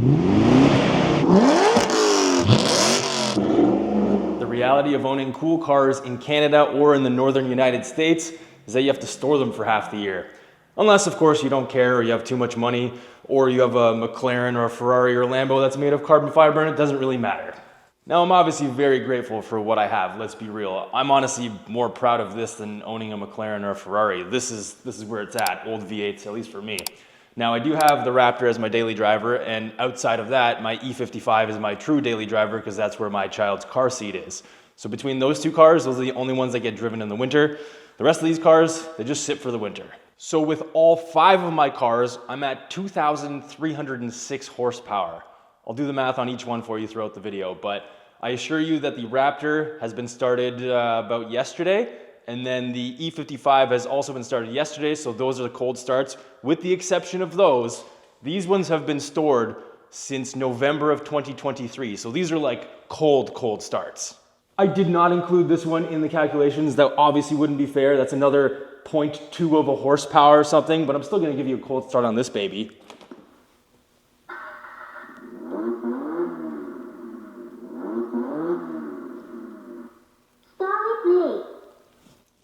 The reality of owning cool cars in Canada or in the northern United States is that you have to store them for half the year. Unless, of course, you don't care, or you have too much money, or you have a McLaren or a Ferrari or a Lambo that's made of carbon fiber, and it doesn't really matter. Now, I'm obviously very grateful for what I have, let's be real. I'm honestly more proud of this than owning a McLaren or a Ferrari. This is where it's at, old V8s, at least for me. Now, I do have the Raptor as my daily driver, and outside of that, my E55 is my true daily driver because that's where my child's car seat is. So between those two cars, those are the only ones that get driven in the winter. The rest of these cars, they just sit for the winter. So with all 5 of my cars, I'm at 2,306 horsepower. I'll do the math on each one for you throughout the video, but I assure you that the Raptor has been started about yesterday, and then the E55 has also been started yesterday, so those are the cold starts. With the exception of those, these ones have been stored since November of 2023, so these are like cold starts. I did not include this one in the calculations. That obviously wouldn't be fair. That's another 0.2 of a horsepower or something, but I'm still gonna give you a cold start on this baby.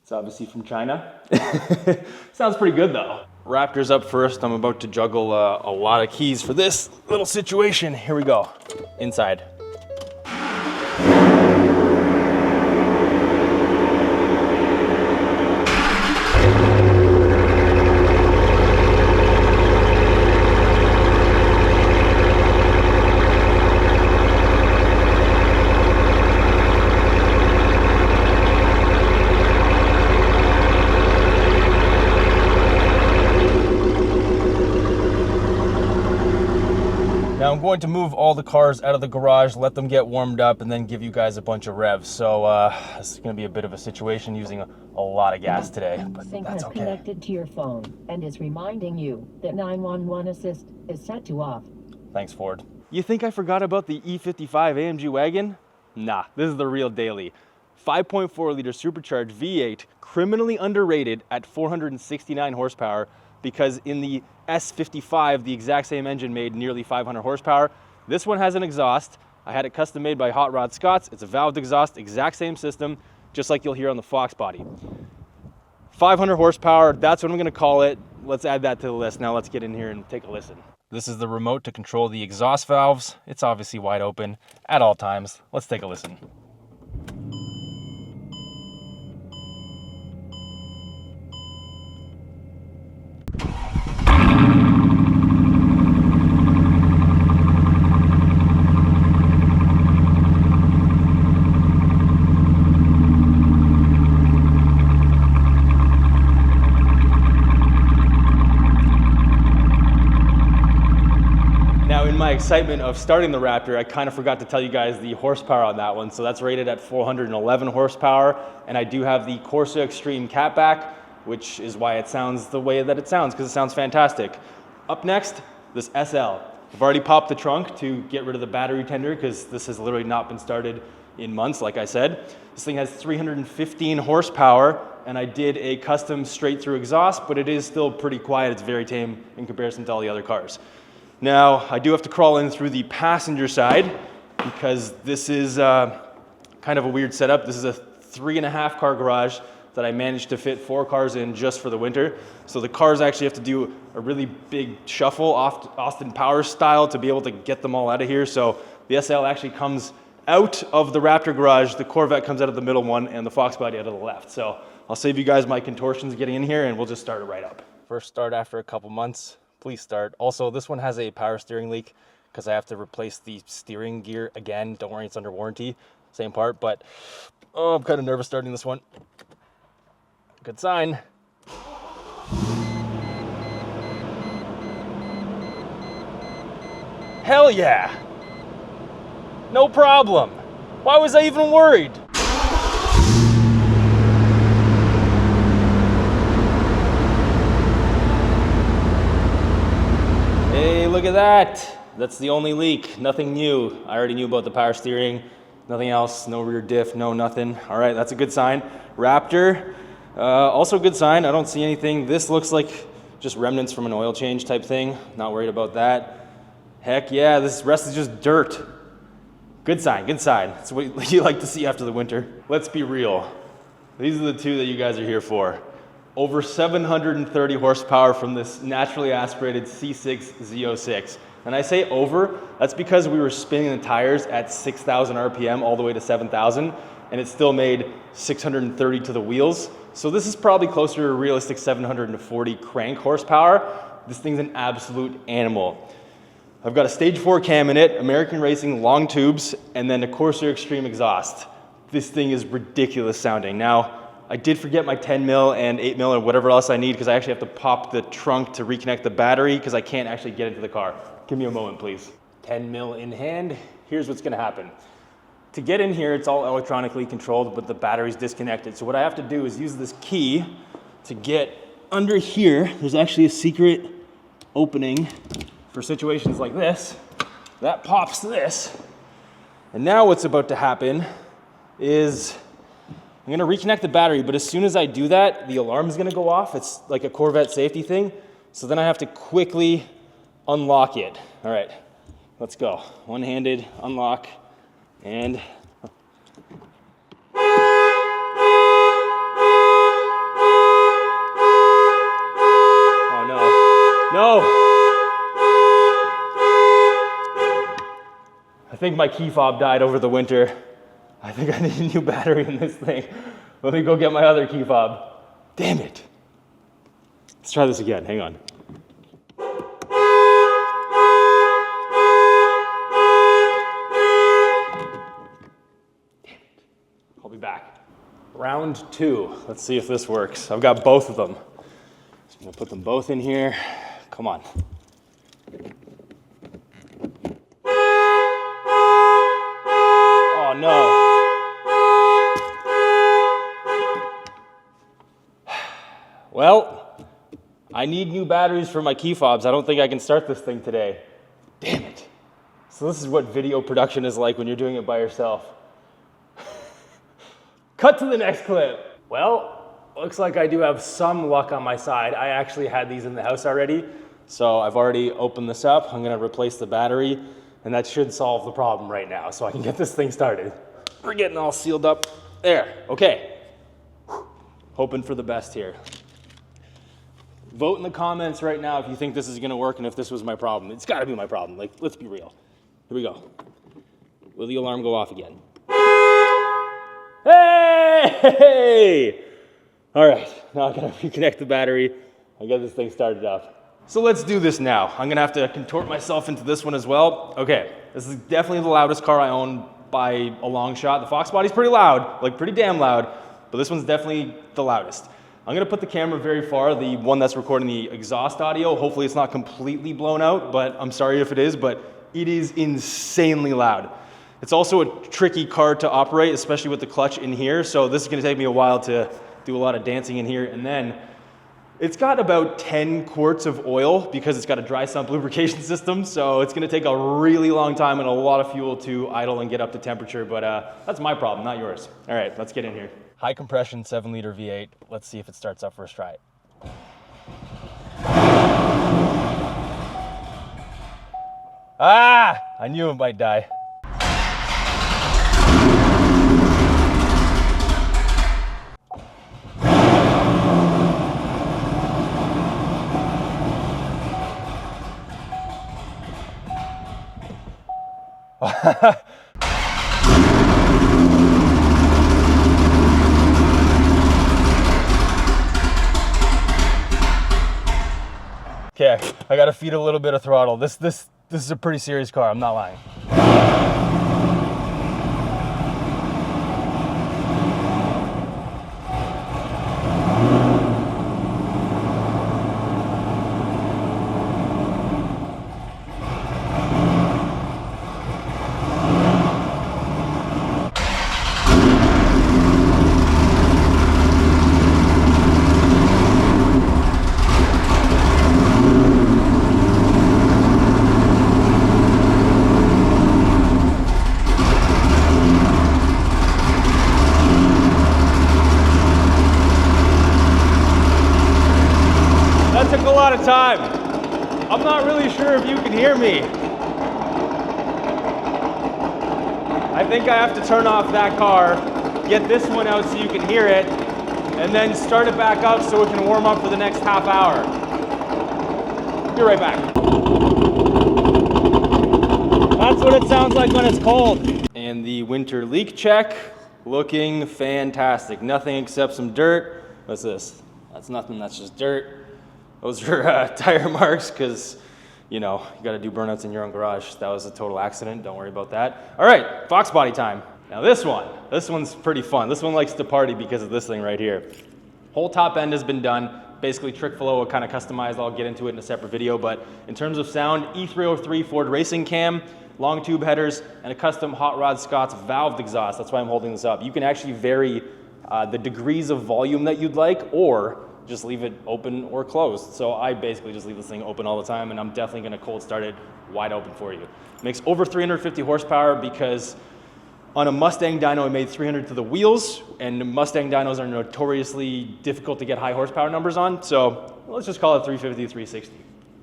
It's obviously from China. Sounds pretty good though. Raptor's up first. I'm about to juggle a lot of keys for this little situation. Here we go, inside. Now I'm going to move all the cars out of the garage, let them get warmed up, and then give you guys a bunch of revs. So this is going to be a bit of a situation using a lot of gas today, but Sync that's has okay. connected to your phone and is reminding you that 911 assist is set to off. Thanks, Ford. You think I forgot about the E55 AMG Wagon? Nah, this is the real daily. 5.4 liter supercharged V8, criminally underrated at 469 horsepower, because in the S55, the exact same engine made nearly 500 horsepower. This one has an exhaust. I had it custom made by Hot Rod Scott's. It's a valved exhaust, exact same system, just like you'll hear on the Foxbody. 500 horsepower, that's what I'm gonna call it. Let's add that to the list. Now let's get in here and take a listen. This is the remote to control the exhaust valves. It's obviously wide open at all times. Let's take a listen. My excitement of starting the Raptor, I kind of forgot to tell you guys the horsepower on that one. So that's rated at 411 horsepower, and I do have the Corsa Extreme catback, which is why it sounds the way that it sounds, because it sounds fantastic. Up next, this SL. I've already popped the trunk to get rid of the battery tender, because this has literally not been started in months, like I said. This thing has 315 horsepower, and I did a custom straight through exhaust, but it is still pretty quiet. It's very tame in comparison to all the other cars. Now, I do have to crawl in through the passenger side because this is kind of a weird setup. This is a 3.5 car garage that I managed to fit 4 cars in just for the winter. So the cars actually have to do a really big shuffle, Austin Powers style, to be able to get them all out of here. So the SL actually comes out of the Raptor garage, the Corvette comes out of the middle one, and the Foxbody out of the left. So I'll save you guys my contortions getting in here, and we'll just start it right up. First start after a couple months. Please start. Also, this one has a power steering leak because I have to replace the steering gear again. Don't worry, it's under warranty. Same part, but oh, I'm kind of nervous starting this one. Good sign. Hell yeah. No problem. Why was I even worried? Hey, look at that. That's the only leak, nothing new. I already knew about the power steering, nothing else, no rear diff, no nothing. All right, that's a good sign. Raptor, also a good sign. I don't see anything. This looks like just remnants from an oil change type thing. Not worried about that. Heck yeah, this rest is just dirt. Good sign, good sign. That's what you like to see after the winter. Let's be real. These are the two that you guys are here for. Over 730 horsepower from this naturally aspirated C6 Z06. And I say over, that's because we were spinning the tires at 6,000 RPM all the way to 7,000, and it still made 630 to the wheels. So this is probably closer to a realistic 740 crank horsepower. This thing's an absolute animal. I've got a stage 4 cam in it, American Racing long tubes, and then a Corsair Extreme exhaust. This thing is ridiculous sounding. Now, I did forget my 10 mil and 8 mil or whatever else I need because I actually have to pop the trunk to reconnect the battery because I can't actually get into the car. Give me a moment, please. 10 mil in hand. Here's what's gonna happen. To get in here, it's all electronically controlled, but the battery's disconnected. So what I have to do is use this key to get under here. There's actually a secret opening for situations like this. That pops this. And now what's about to happen is I'm gonna reconnect the battery, but as soon as I do that, the alarm is gonna go off. It's like a Corvette safety thing. So then I have to quickly unlock it. All right, let's go. One-handed unlock and oh no, no. I think my key fob died over the winter. I think I need a new battery in this thing. Let me go get my other key fob. Damn it. Let's try this again, hang on. Damn it. I'll be back. Round 2. Let's see if this works. I've got both of them. So I'm gonna put them both in here. Come on. Oh no. Well, I need new batteries for my key fobs. I don't think I can start this thing today. Damn it. So this is what video production is like when you're doing it by yourself. Cut to the next clip. Well, looks like I do have some luck on my side. I actually had these in the house already. So I've already opened this up. I'm gonna replace the battery and that should solve the problem right now so I can get this thing started. We're getting all sealed up. There, okay. Hoping for the best here. Vote in the comments right now if you think this is gonna work and if this was my problem. It's gotta be my problem, like, let's be real. Here we go. Will the alarm go off again? Hey! All right, now I gotta reconnect the battery and get this thing started up. So let's do this now. I'm gonna have to contort myself into this one as well. Okay, this is definitely the loudest car I own by a long shot. The Foxbody's pretty loud, like pretty damn loud, but this one's definitely the loudest. I'm gonna put the camera very far, the one that's recording the exhaust audio. Hopefully it's not completely blown out, but I'm sorry if it is, but it is insanely loud. It's also a tricky car to operate, especially with the clutch in here. So this is gonna take me a while to do a lot of dancing in here. And then it's got about 10 quarts of oil because it's got a dry sump lubrication system. So it's gonna take a really long time and a lot of fuel to idle and get up to temperature, but that's my problem, not yours. All right, let's get in here. High compression 7-liter V8. Let's see if it starts up first try. Ah, I knew it might die. Okay, I gotta feed a little bit of throttle. This is a pretty serious car, I'm not lying. That took a lot of time. I'm not really sure if you can hear me. I think I have to turn off that car, get this one out so you can hear it, and then start it back up so it can warm up for the next half hour. Be right back. That's what it sounds like when it's cold. And the winter leak check, looking fantastic. Nothing except some dirt. What's this? That's nothing, that's just dirt. Those are tire marks because, you know, you gotta do burnouts in your own garage. That was a total accident, don't worry about that. All right, Foxbody time. Now this one's pretty fun. This one likes to party because of this thing right here. Whole top end has been done. Basically trick flow, kind of customized. I'll get into it in a separate video, but in terms of sound, E303 Ford racing cam, long tube headers, and a custom Hot Rod Scott's valved exhaust. That's why I'm holding this up. You can actually vary the degrees of volume that you'd like, or just leave it open or closed. So I basically just leave this thing open all the time, and I'm definitely gonna cold start it wide open for you. Makes over 350 horsepower because on a Mustang dyno, I made 300 to the wheels, and Mustang dynos are notoriously difficult to get high horsepower numbers on, so let's just call it 350, 360.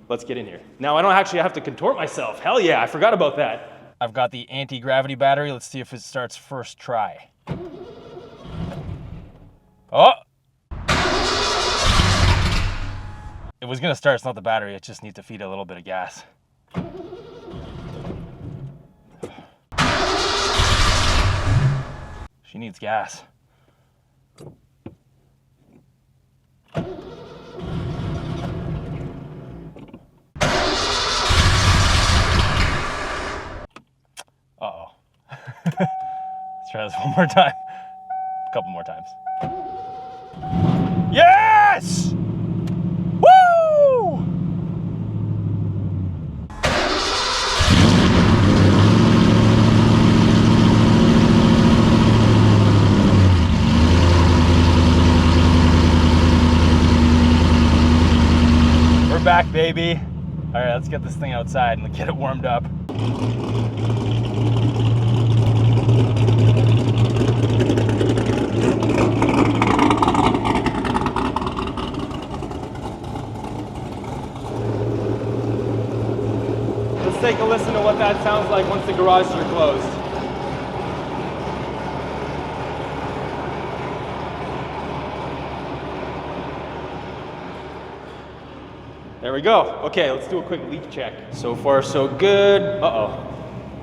Let's get in here. Now, I don't actually have to contort myself. Hell yeah, I forgot about that. I've got the anti-gravity battery. Let's see if it starts first try. Oh! It was gonna start, it's not the battery, it just needs to feed a little bit of gas. She needs gas. Uh-oh. Let's try this one more time. A couple more times. Yes! Woo! We're back, baby. All right, let's get this thing outside and get it warmed up. Let's take a listen to what that sounds like once the garages are closed. There we go. Okay, let's do a quick leak check. So far, so good. Uh-oh.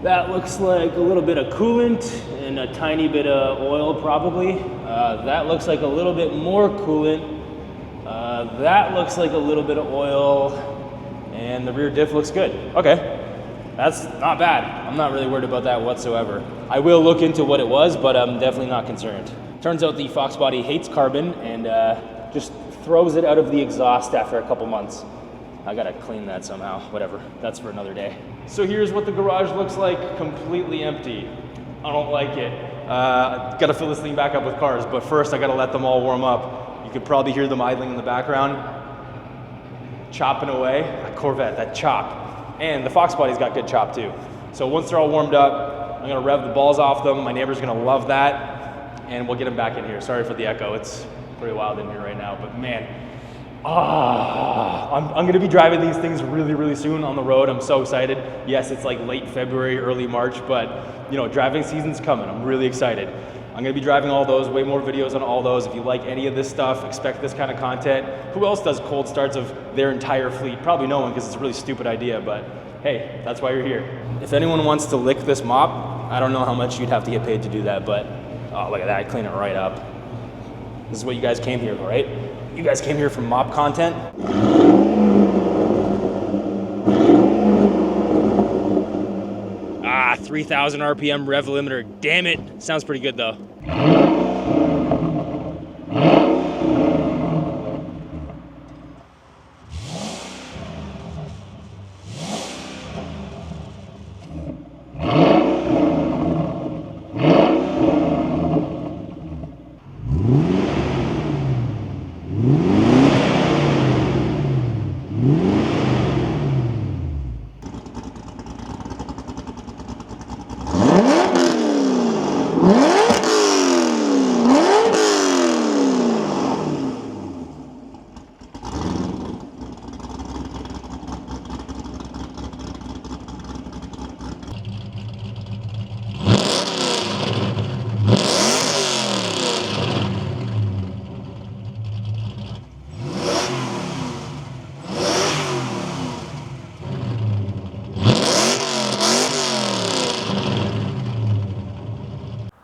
That looks like a little bit of coolant and a tiny bit of oil, probably. That looks like a little bit more coolant. That looks like a little bit of oil. And the rear diff looks good. Okay, that's not bad. I'm not really worried about that whatsoever. I will look into what it was, but I'm definitely not concerned. Turns out the Foxbody hates carbon and just throws it out of the exhaust after a couple months. I gotta clean that somehow, whatever, that's for another day. So here's what the garage looks like, completely empty. I don't like it. Gotta fill this thing back up with cars, but first I gotta let them all warm up. You could probably hear them idling in the background, chopping away. That Corvette, that chop. And the Foxbody's got good chop too. So once they're all warmed up, I'm gonna rev the balls off them. My neighbor's gonna love that, and we'll get them back in here. Sorry for the echo, it's pretty wild in here right now, but man, I'm gonna be driving these things really, really soon on the road. I'm so excited. Yes, it's like late February, early March, but you know, driving season's coming. I'm really excited. I'm gonna be driving all those, way more videos on all those. If you like any of this stuff, expect this kind of content. Who else does cold starts of their entire fleet? Probably no one, because it's a really stupid idea, but hey, that's why you're here. If anyone wants to lick this mop, I don't know how much you'd have to get paid to do that, but oh, look at that, I clean it right up. This is what you guys came here for, right? You guys came here for mop content? 3,000 RPM rev limiter. Damn it. Sounds pretty good though.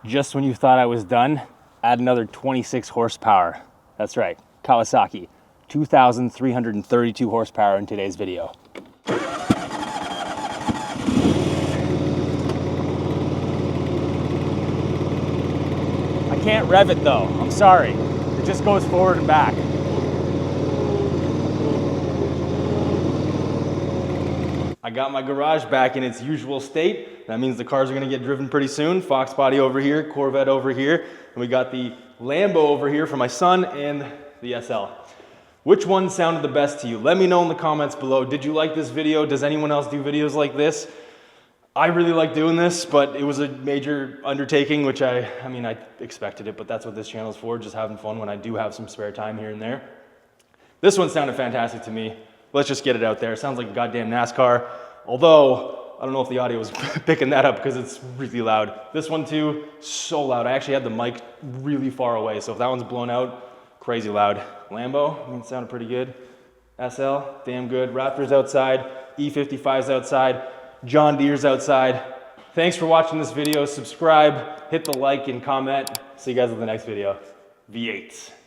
just when you thought I was done, add another 26 horsepower. That's right, Kawasaki, 2,332 horsepower in today's video. I can't rev it though, I'm sorry. It just goes forward and back. I got my garage back in its usual state. That means the cars are gonna get driven pretty soon. Foxbody over here, Corvette over here, and we got the Lambo over here for my son and the SL. Which one sounded the best to you? Let me know in the comments below. Did you like this video? Does anyone else do videos like this? I really like doing this, but it was a major undertaking, which I expected it, but that's what this channel is for, just having fun when I do have some spare time here and there. This one sounded fantastic to me. Let's just get it out there. It sounds like a goddamn NASCAR, although I don't know if the audio was picking that up because it's really loud. This one too, so loud. I actually had the mic really far away, so if that one's blown out, crazy loud. Lambo, it sounded pretty good. SL, damn good. Raptor's outside, E55's outside, John Deere's outside. Thanks for watching this video. Subscribe, hit the like and comment. See you guys in the next video. V8's.